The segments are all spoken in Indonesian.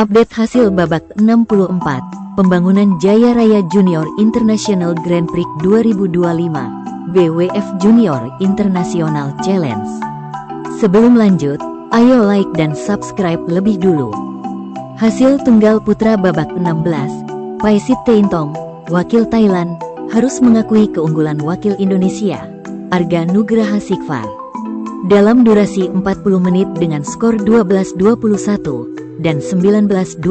Update hasil babak 64, pembangunan Jaya Raya Junior International Grand Prix 2025, BWF Junior International Challenge. Sebelum lanjut, ayo like dan subscribe lebih dulu. Hasil tunggal putra babak 16, Paisit Teintong, wakil Thailand, harus mengakui keunggulan wakil Indonesia, Arga Nugraha Sikfar. Dalam durasi 40 menit dengan skor 12-21 dan 19-21.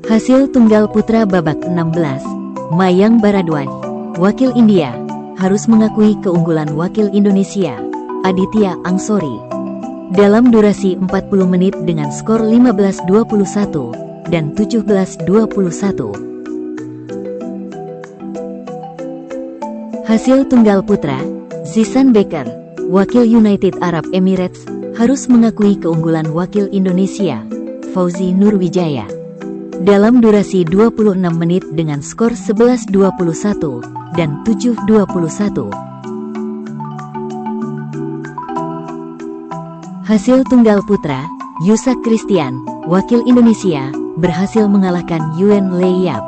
Hasil tunggal putra babak 16, Mayang Bharadwaj, wakil India, harus mengakui keunggulan wakil Indonesia, Aditya Angsori. Dalam durasi 40 menit dengan skor 15-21 dan 17-21. Hasil tunggal putra, Zizan Becker, wakil United Arab Emirates, harus mengakui keunggulan wakil Indonesia, Fauzi Nurwijaya. Dalam durasi 26 menit dengan skor 11-21 dan 7-21. Hasil tunggal putra, Yusak Christian, wakil Indonesia, berhasil mengalahkan Yuen Le Yap.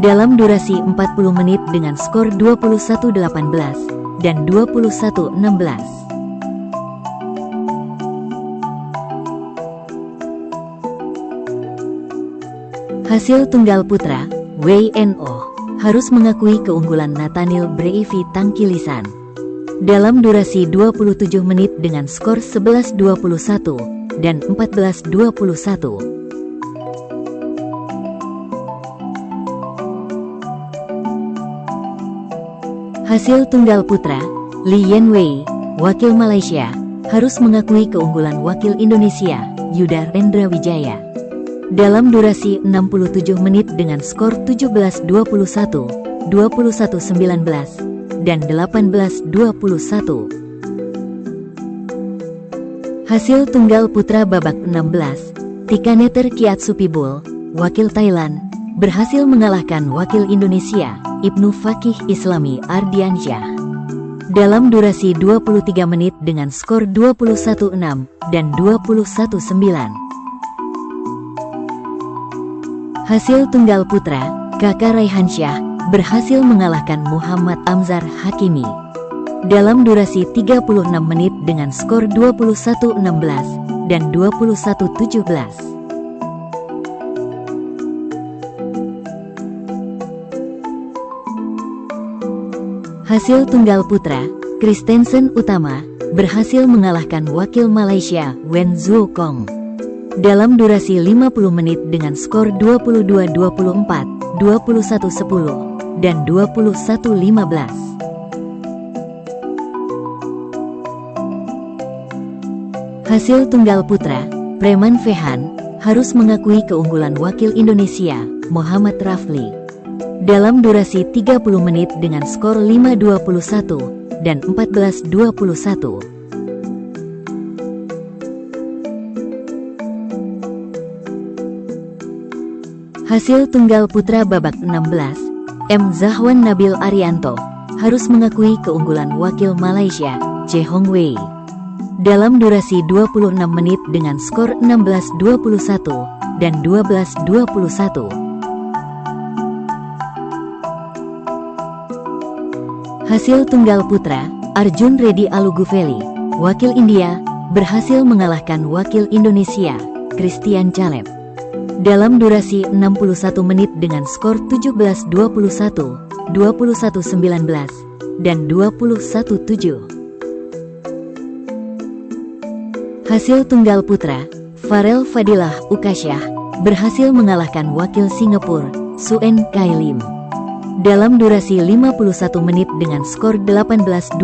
Dalam durasi 40 menit dengan skor 21-18 dan 21-16. Hasil tunggal putra, Wei No, harus mengakui keunggulan Nathaniel Breivi Tangkilisan. Dalam durasi 27 menit dengan skor 11-21 dan 14-21. Hasil tunggal putra, Lee Yen Wei, wakil Malaysia, harus mengakui keunggulan wakil Indonesia, Yuda Rendra Wijaya. Dalam durasi 67 menit dengan skor 17-21, 21-19, dan 18-21. Hasil tunggal putra babak 16, Tikaneter Kiatsupibul, wakil Thailand, berhasil mengalahkan wakil Indonesia, Ibnu Fakih Islami Ardiansyah. Dalam durasi 23 menit dengan skor 21-6 dan 21-9. Hasil tunggal putra, Kakak Raihansyah, berhasil mengalahkan Muhammad Amzar Hakimi. Dalam durasi 36 menit dengan skor 21-16 dan 21-17. Hasil tunggal putra, Kristensen Utama, berhasil mengalahkan wakil Malaysia, Wen Zhuo Kong. Dalam durasi 50 menit dengan skor 22-24, 21-10, dan 21-15. Hasil tunggal putra, Preman Fehan, harus mengakui keunggulan wakil Indonesia, Muhammad Rafli. Dalam durasi 30 menit dengan skor 5-21 dan 14-21. Hasil tunggal putra babak 16, M. Zahwan Nabil Arianto, harus mengakui keunggulan wakil Malaysia, Che Hong Wei. Dalam durasi 26 menit dengan skor 16-21 dan 12-21. Hasil tunggal putra, Arjun Reddy Alugufeli, wakil India, berhasil mengalahkan wakil Indonesia, Christian Caleb. Dalam durasi 61 menit dengan skor 17-21, 21-19, dan 21-7. Hasil tunggal putra, Farel Fadilah Ukasyah, berhasil mengalahkan wakil Singapura, Suen Kai Lim. Dalam durasi 51 menit dengan skor 18-21,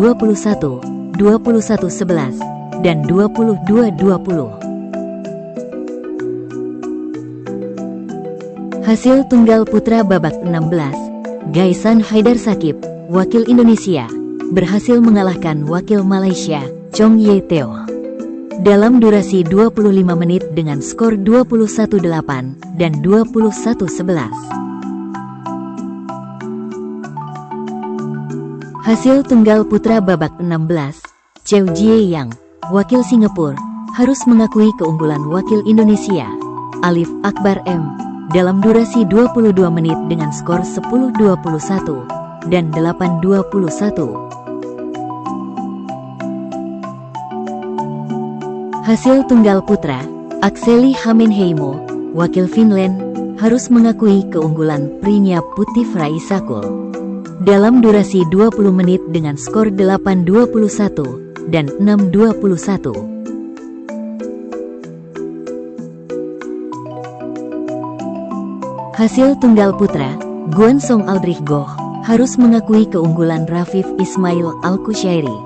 21-11, dan 22-20. Hasil tunggal putra babak 16, Gaisan Haidar Sakib, wakil Indonesia, berhasil mengalahkan wakil Malaysia, Chong Ye Teo. Dalam durasi 25 menit dengan skor 21-8 dan 21-11. Hasil tunggal putra babak 16, Cheu Jie Yang, wakil Singapura, harus mengakui keunggulan wakil Indonesia, Alif Akbar M, dalam durasi 22 menit dengan skor 10-21 dan 8-21. Hasil tunggal putra, Akseli Hammenheimo, wakil Finland, harus mengakui keunggulan Prinya Putif Raisakul dalam durasi 20 menit dengan skor 8-21 dan 6-21. Hasil tunggal putra, Gwansong Aldrich Goh, harus mengakui keunggulan Rafif Ismail Al-Kushairi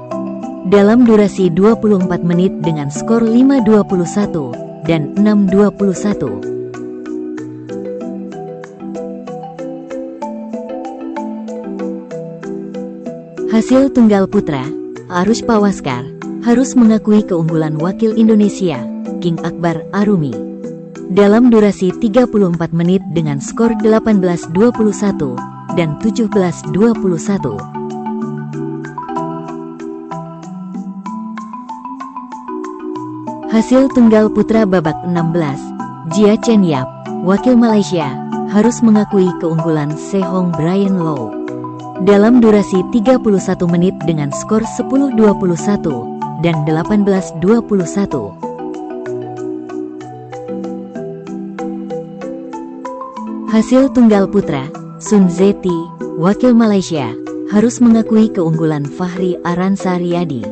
dalam durasi 24 menit dengan skor 5-21 dan 6-21. Hasil tunggal putra, Arush Pawaskar, harus mengakui keunggulan wakil Indonesia, King Akbar Arumi, dalam durasi 34 menit dengan skor 18-21 dan 17-21. Hasil tunggal putra babak 16, Jia Chen Yap, wakil Malaysia, harus mengakui keunggulan Sehong Brian Low dalam durasi 31 menit dengan skor 10-21 dan 18-21. Hasil tunggal putra, Sun Zeti, wakil Malaysia, harus mengakui keunggulan Fahri Aransa Riyadi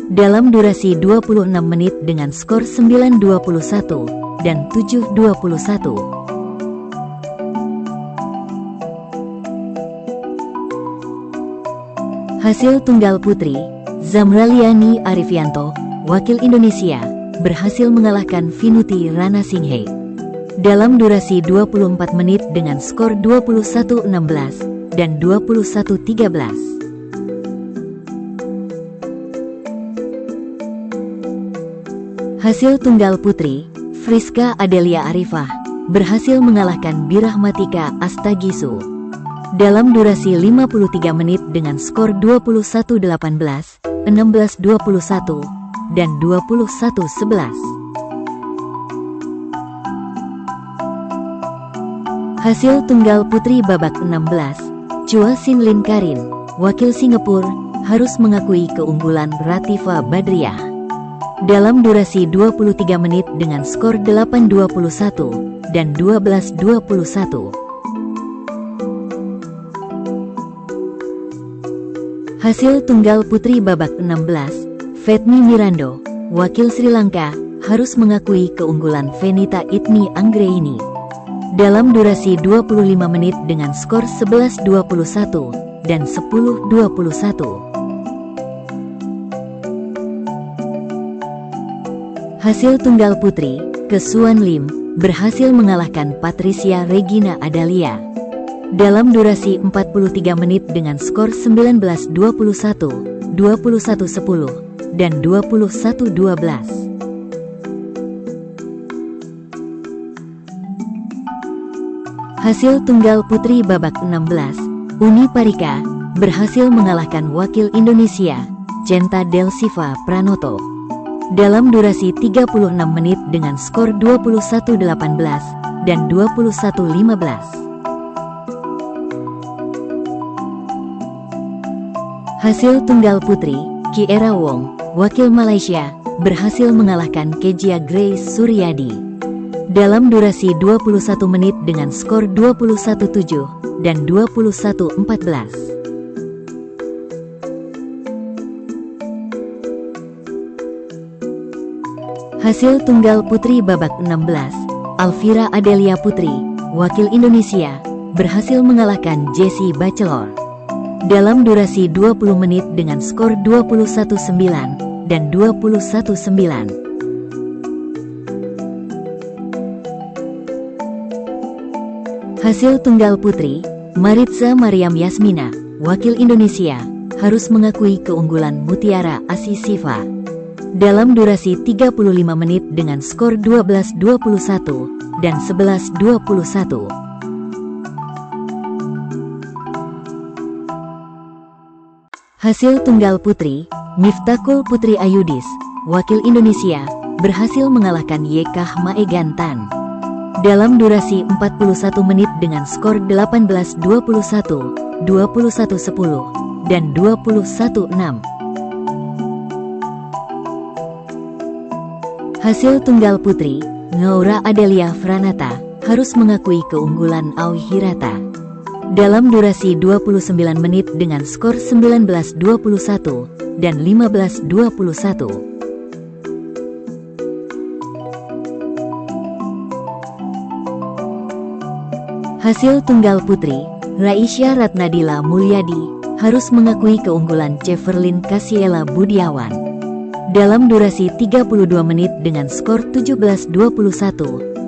dalam durasi 26 menit dengan skor 9-21 dan 7-21. Hasil tunggal putri, Zamraliani Arifianto, wakil Indonesia, berhasil mengalahkan Vinuti Ranasinghe dalam durasi 24 menit dengan skor 21-16 dan 21-13. Hasil tunggal putri, Friska Adelia Arifah, berhasil mengalahkan Birahmatika Astagisu dalam durasi 53 menit dengan skor 21-18, 16-21, dan 21-11. Hasil tunggal putri babak 16, Chua Sin Lin Karin, wakil Singapura, harus mengakui keunggulan Ratifa Badriah dalam durasi 23 menit dengan skor 8-21 dan 12-21. Hasil tunggal putri babak 16, Fetmi Mirando, wakil Sri Lanka, harus mengakui keunggulan Venita Itmi Anggraini dalam durasi 25 menit dengan skor 11-21 dan 10-21. Hasil tunggal putri, Kesuan Lim, berhasil mengalahkan Patricia Regina Adalia dalam durasi 43 menit dengan skor 19-21, 21-10, dan 21-12. Hasil tunggal putri babak 16, Uni Parika, berhasil mengalahkan wakil Indonesia, Centa Del Siva Pranoto, dalam durasi 36 menit dengan skor 21-18 dan 21-15. Hasil tunggal putri, Kiera Wong, wakil Malaysia, berhasil mengalahkan Kejia Grace Suryadi dalam durasi 21 menit dengan skor 21-7 dan 21-14. Hasil tunggal putri babak 16, Alvira Adelia Putri, wakil Indonesia, berhasil mengalahkan Jessie Bachelor dalam durasi 20 menit dengan skor 21-9 dan 21-9. Hasil tunggal putri, Maritza Mariam Yasmina, wakil Indonesia, harus mengakui keunggulan Mutiara Asisiva dalam durasi 35 menit dengan skor 12-21 dan 11-21. Hasil tunggal putri, Miftakul Putri Ayudis, wakil Indonesia, berhasil mengalahkan Yekah Maegan Tan dalam durasi 41 menit dengan skor 18-21, 21-10, dan 21-6. Hasil tunggal putri, Ngaura Adelia Franata harus mengakui keunggulan Aoi Hirata dalam durasi 29 menit dengan skor 19-21 dan 15-21. Hasil tunggal putri, Raisya Ratnadila Mulyadi harus mengakui keunggulan Ceferlin Kasiela Budiawan dalam durasi 32 menit dengan skor 17-21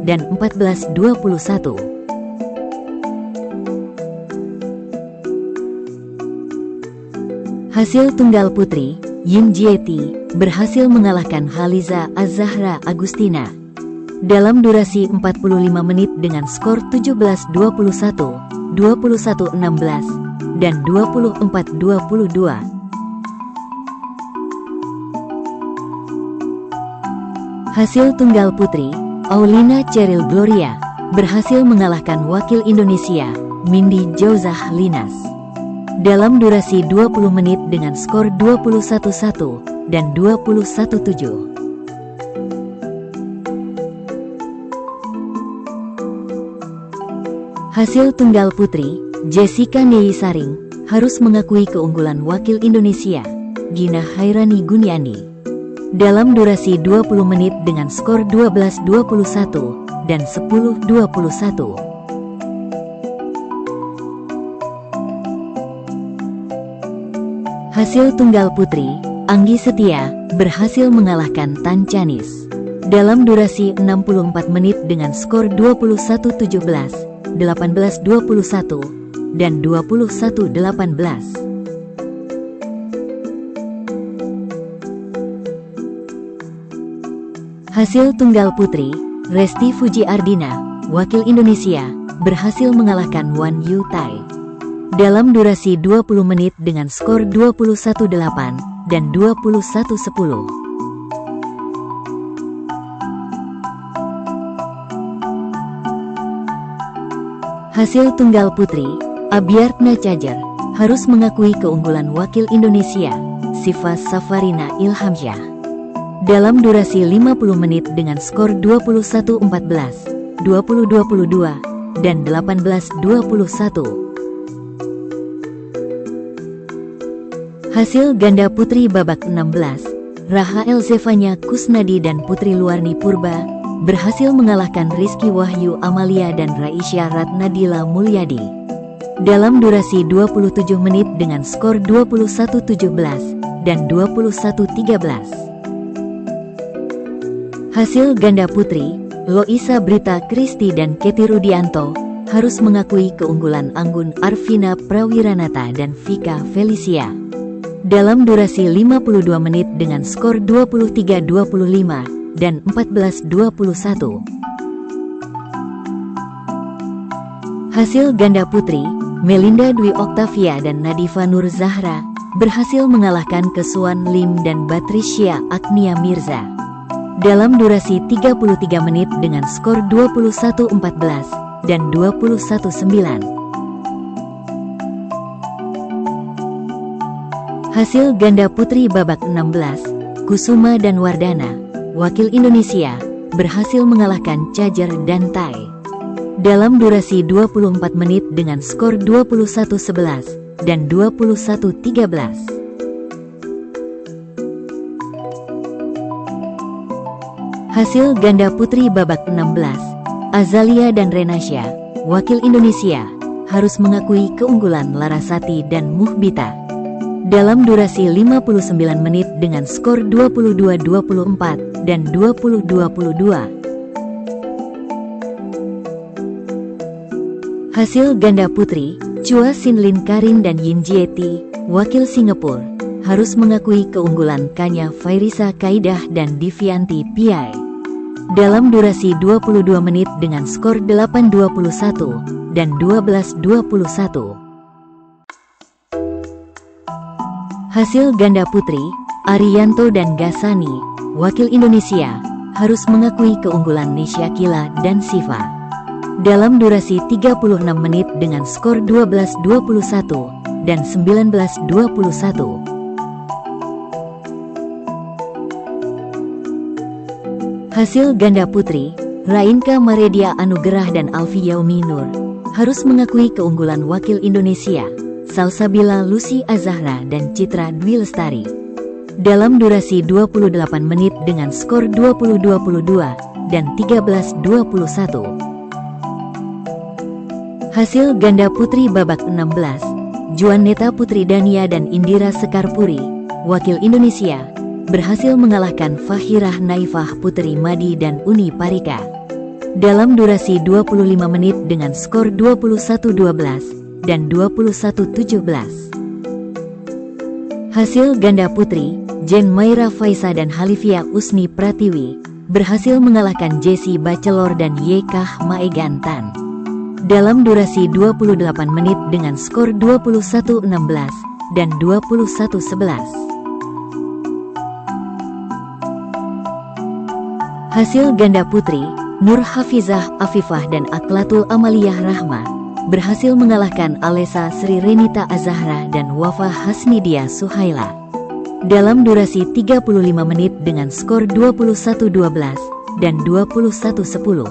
dan 14-21. Hasil tunggal putri, Yin Jieti berhasil mengalahkan Haliza Az-Zahra Agustina dalam durasi 45 menit dengan skor 17-21, 21-16, dan 24-22. Hasil tunggal putri, Aulina Cheryl Gloria berhasil mengalahkan wakil Indonesia, Mindy Jauzah Linas dalam durasi 20 menit dengan skor 21-1 dan 21-7. Hasil tunggal putri, Jessica Neyisaring harus mengakui keunggulan wakil Indonesia, Gina Hairani Guniani dalam durasi 20 menit dengan skor 12-21 dan 10-21. Hasil tunggal putri, Anggi Setia berhasil mengalahkan Tan Chanis dalam durasi 64 menit dengan skor 21-17, 18-21, dan 21-18. Hasil tunggal putri, Resti Fuji Ardina, wakil Indonesia, berhasil mengalahkan Wan Yu Tai dalam durasi 20 menit dengan skor 21-8 dan 21-10. Hasil tunggal putri, Abiartna Cajar harus mengakui keunggulan wakil Indonesia, Siva Safarina Ilhamsyah dalam durasi 50 menit dengan skor 21-14, 20-22, dan 18-21. Hasil ganda putri babak 16, Rahael Zevanya Kusnadi dan Putri Luarni Purba berhasil mengalahkan Rizky Wahyu Amalia dan Raisya Ratnadila Mulyadi dalam durasi 27 menit dengan skor 21-17 dan 21-13. Hasil ganda putri, Loisa Brita Kristi dan Kety Rudianto harus mengakui keunggulan Anggun Arvina Prawiranata dan Vika Felicia dalam durasi 52 menit dengan skor 23-25 dan 14-21. Hasil ganda putri, Melinda Dwi Oktavia dan Nadifa Nur Zahra berhasil mengalahkan Kesuan Lim dan Batrisya Agnia Mirza dalam durasi 33 menit dengan skor 21-14 dan 21-9. Hasil ganda putri babak 16, Kusuma dan Wardana, wakil Indonesia, berhasil mengalahkan Cajar dan Tai dalam durasi 24 menit dengan skor 21-11 dan 21-13. Hasil ganda putri babak 16, Azalia dan Renasya, wakil Indonesia, harus mengakui keunggulan Larasati dan Muhbita dalam durasi 59 menit dengan skor 22-24 dan 20-22. Hasil ganda putri, Chua Sin-lin Karin dan Yin Jieti, wakil Singapura, harus mengakui keunggulan Kanya Fairisa Kaidah dan Divianti Piai dalam durasi 22 menit dengan skor 8-21 dan 12-21. Hasil ganda putri, Ariyanto dan Gasani, wakil Indonesia, harus mengakui keunggulan Nishakila dan Siva. Dalam durasi 36 menit dengan skor 12-21 dan 19-21. Hasil ganda putri, Rainka Maredia Anugerah dan Alfi Yaumi Nur harus mengakui keunggulan wakil Indonesia, Salsabila Lucy Azahra dan Citra Dwi Lestari. Dalam durasi 28 menit dengan skor 20-22 dan 13-21. Hasil ganda putri babak 16, Juaneta Putri Dania dan Indira Sekarpuri, wakil Indonesia, berhasil mengalahkan Fahirah Naifah Putri Madi dan Uni Parika. Dalam durasi 25 menit dengan skor 21-12 dan 21-17. Hasil ganda putri, Jen Maira Faisa dan Halifia Usni Pratiwi berhasil mengalahkan Jessie Bachelor dan Yekah Maegan Tan. Dalam durasi 28 menit dengan skor 21-16 dan 21-11. Hasil ganda putri, Nur Hafizah Afifah dan Aklatul Amaliyah Rahma berhasil mengalahkan Alessa Sri Renita Azahra dan Wafa Hasnidia Suhaila. Dalam durasi 35 menit dengan skor 21-12 dan 21-10.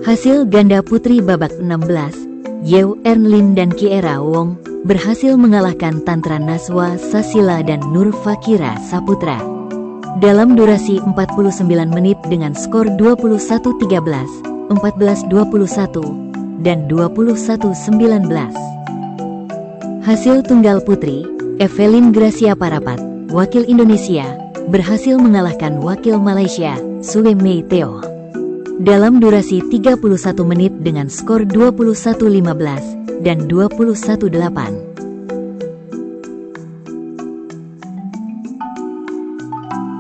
Hasil ganda putri babak 16, Yew Ernlin dan Kiera Wong berhasil mengalahkan Tantra Naswa Sasila dan Nur Fakira Saputra. Dalam durasi 49 menit dengan skor 21-13, 14-21, dan 21-19. Hasil tunggal putri, Evelyn Gracia Parapat, wakil Indonesia, berhasil mengalahkan wakil Malaysia, Sue Mei Teo. Dalam durasi 31 menit dengan skor 21-15 dan 21-8.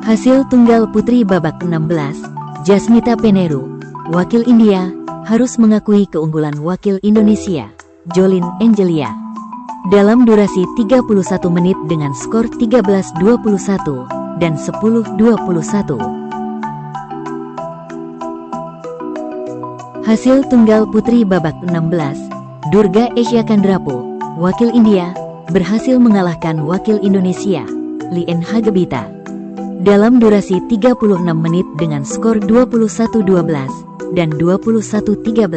Hasil tunggal putri babak 16, Jasmita Peneru, wakil India, harus mengakui keunggulan wakil Indonesia, Jolin Angelia. Dalam durasi 31 menit dengan skor 13-21 dan 10-21. Hasil tunggal putri babak 16, Durga Asia Kandrapo, wakil India, berhasil mengalahkan wakil Indonesia, Lien Hagebita. Dalam durasi 36 menit dengan skor 21-12 dan 21-13.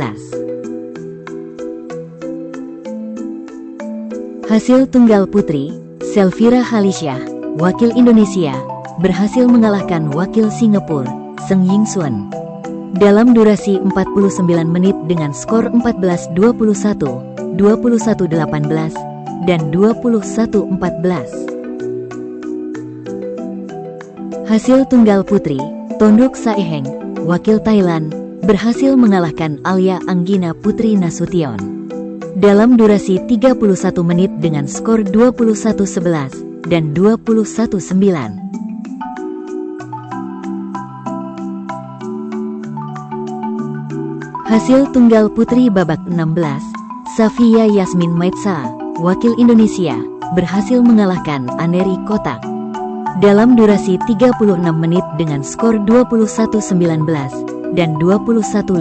Hasil tunggal putri, Selvira Halisyah, wakil Indonesia, berhasil mengalahkan wakil Singapura, Seng Yingxuan. Dalam durasi 49 menit dengan skor 14-21, 21-18, dan 21-14. Hasil tunggal putri, Tondok Saeheng, wakil Thailand, berhasil mengalahkan Alia Anggina Putri Nasution. Dalam durasi 31 menit dengan skor 21-11 dan 21-9. Hasil tunggal putri babak 16, Safia Yasmin Maitsa, wakil Indonesia, berhasil mengalahkan Aneri Kotak. Dalam durasi 36 menit dengan skor 21-19 dan 21-15.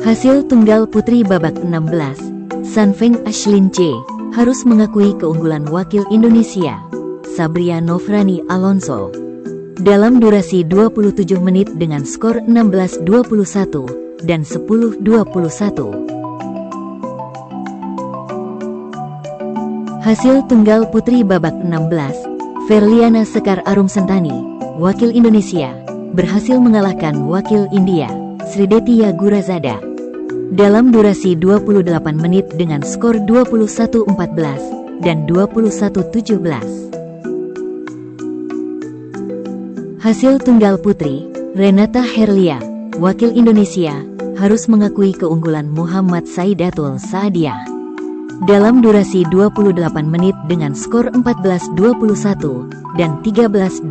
Hasil tunggal putri babak 16, Sanfeng Ashlyn C harus mengakui keunggulan wakil Indonesia, Sabria Nofrani Alonso. Dalam durasi 27 menit dengan skor 16-21 dan 10-21. Hasil tunggal putri babak 16, Ferliana Sekar Arum Sentani, wakil Indonesia, berhasil mengalahkan wakil India, Sridetia Gurazada. Dalam durasi 28 menit dengan skor 21-14 dan 21-17. Hasil tunggal putri, Renata Herlia, wakil Indonesia, harus mengakui keunggulan Muhammad Saidatul Saadiah. Dalam durasi 28 menit dengan skor 14-21 dan 13-21.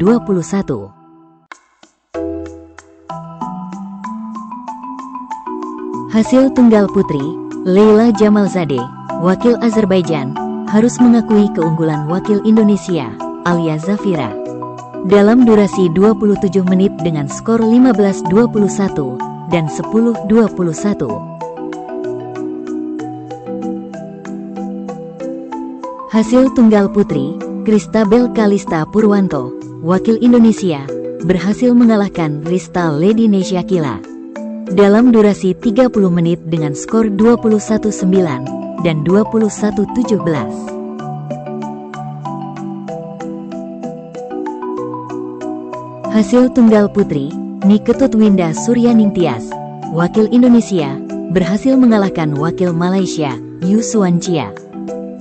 Hasil tunggal putri, Leila Jamalzadeh, wakil Azerbaijan, harus mengakui keunggulan wakil Indonesia, Alia Zafira. Dalam durasi 27 menit dengan skor 15-21 dan 10-21. Hasil tunggal putri, Christabel Kalista Purwanto, wakil Indonesia, berhasil mengalahkan Rista Lady Nesyakila dalam durasi 30 menit dengan skor 21-9 dan 21-17. Hasil tunggal putri, Niketut Winda Suryaningtyas, wakil Indonesia, berhasil mengalahkan wakil Malaysia, Yu Suanchia,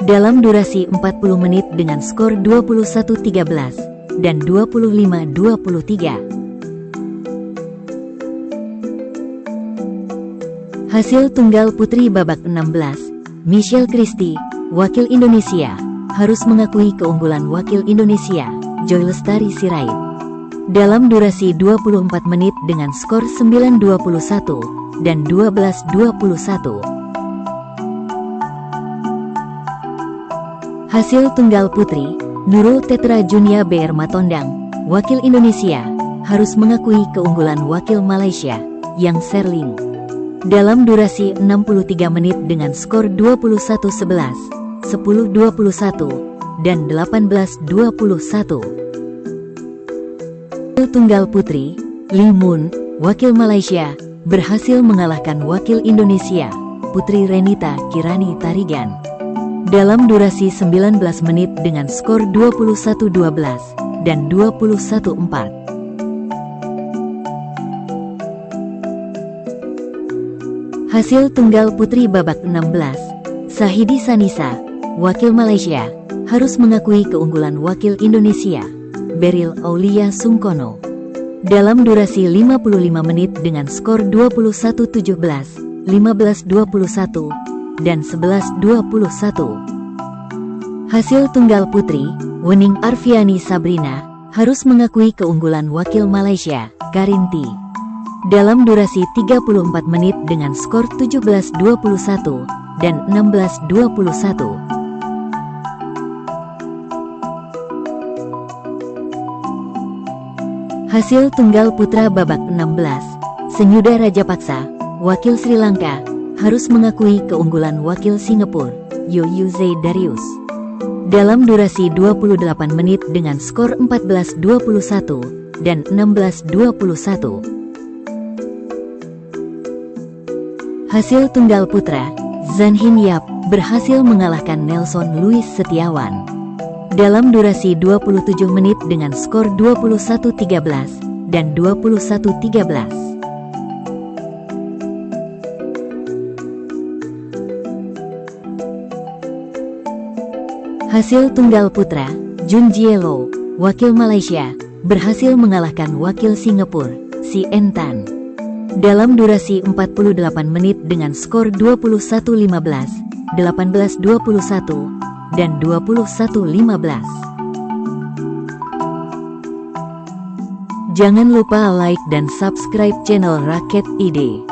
dalam durasi 40 menit dengan skor 21-13 dan 25-23. Hasil tunggal putri babak 16, Michelle Christie, wakil Indonesia, harus mengakui keunggulan wakil Indonesia, Joy Lestari Sirait, dalam durasi 24 menit dengan skor 9-21 dan 12-21. Hasil tunggal putri, Nurul Tetra Junia BR Matondang, wakil Indonesia, harus mengakui keunggulan wakil Malaysia, Yang Serling, dalam durasi 63 menit dengan skor 21-11, 10-21, dan 18-21. Tunggal putri, Lee Moon, wakil Malaysia, berhasil mengalahkan wakil Indonesia, Putri Renita Kirani Tarigan, dalam durasi 19 menit dengan skor 21-12 dan 21-4. Hasil tunggal putri babak 16, Sahidi Sanisa, wakil Malaysia, harus mengakui keunggulan wakil Indonesia, Beryl Aulia Sungkono, dalam durasi 55 menit dengan skor 21-17, 15-21, dan 11-21. Hasil tunggal putri, Wening Arfiani Sabrina, harus mengakui keunggulan wakil Malaysia, Karinti, dalam durasi 34 menit dengan skor 17-21 dan 16-21. Hasil tunggal putra babak 16, Senyuda Rajapaksa, wakil Sri Lanka, harus mengakui keunggulan wakil Singapura, Yoyuze Darius, dalam durasi 28 menit dengan skor 14-21 dan 16-21. Hasil tunggal putra, Zhan Hin Yap, berhasil mengalahkan Nelson Luis Setiawan, dalam durasi 27 menit dengan skor 21-13 dan 21-13. Hasil tunggal putra, Jun Jielo, wakil Malaysia, berhasil mengalahkan wakil Singapura, Si En Tan, dalam durasi 48 menit dengan skor 21-15, 18-21, dan 21-15. Jangan lupa like dan subscribe channel Raket ID.